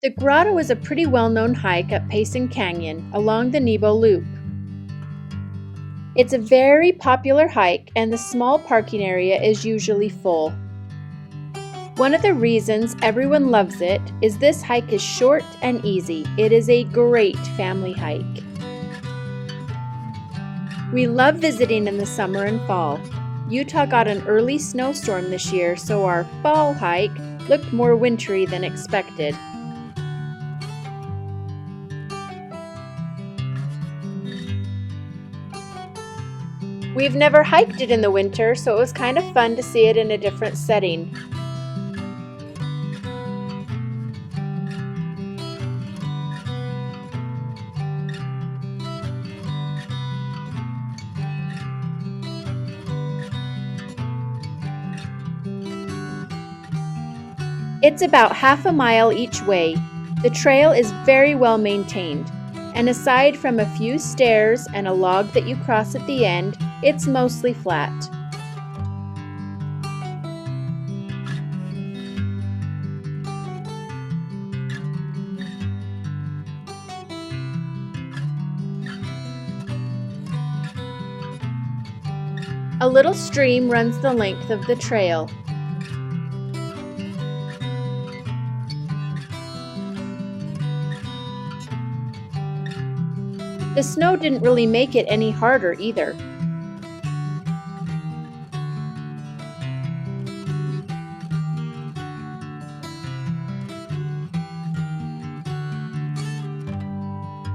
The Grotto is a pretty well-known hike up Payson Canyon along the Nebo Loop. It's a very popular hike and the small parking area is usually full. One of the reasons everyone loves it is this hike is short and easy. It is a great family hike. We love visiting in the summer and fall. Utah got an early snowstorm this year, so our fall hike looked more wintry than expected. We've never hiked it in the winter, so it was kind of fun to see it in a different setting. It's about half a mile each way. The trail is very well maintained, and aside from a few stairs and a log that you cross at the end, it's mostly flat. A little stream runs the length of the trail. The snow didn't really make it any harder either.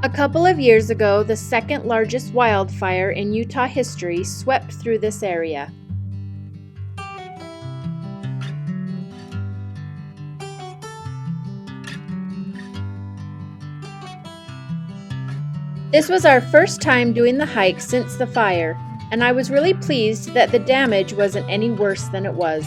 A couple of years ago, the second largest wildfire in Utah history swept through this area. This was our first time doing the hike since the fire, and I was really pleased that the damage wasn't any worse than it was.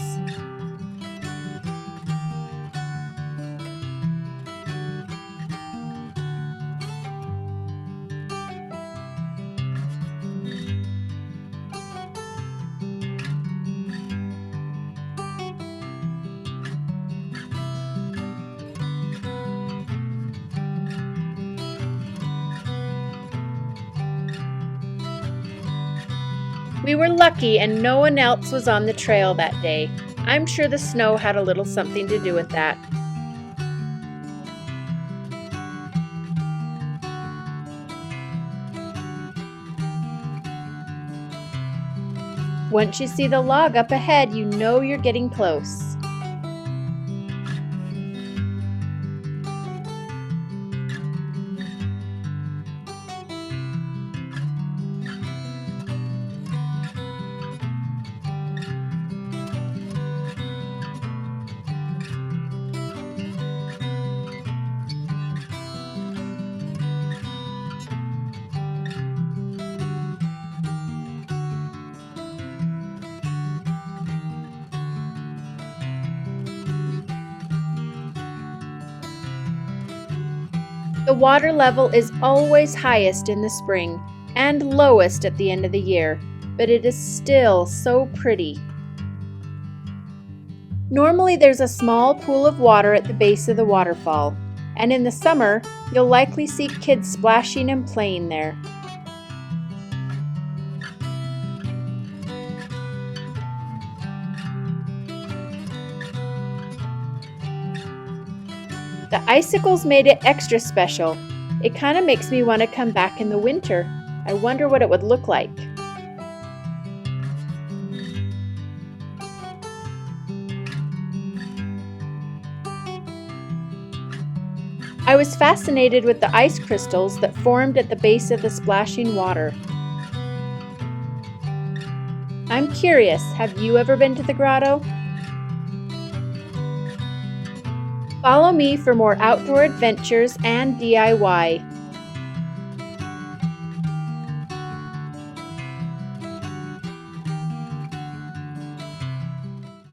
We were lucky and no one else was on the trail that day. I'm sure the snow had a little something to do with that. Once you see the log up ahead, you know you're getting close. The water level is always highest in the spring and lowest at the end of the year, but it is still so pretty. Normally there's a small pool of water at the base of the waterfall, and in the summer you'll likely see kids splashing and playing there. The icicles made it extra special. It kind of makes me want to come back in the winter. I wonder what it would look like. I was fascinated with the ice crystals that formed at the base of the splashing water. I'm curious, have you ever been to the grotto? Follow me for more outdoor adventures and DIY.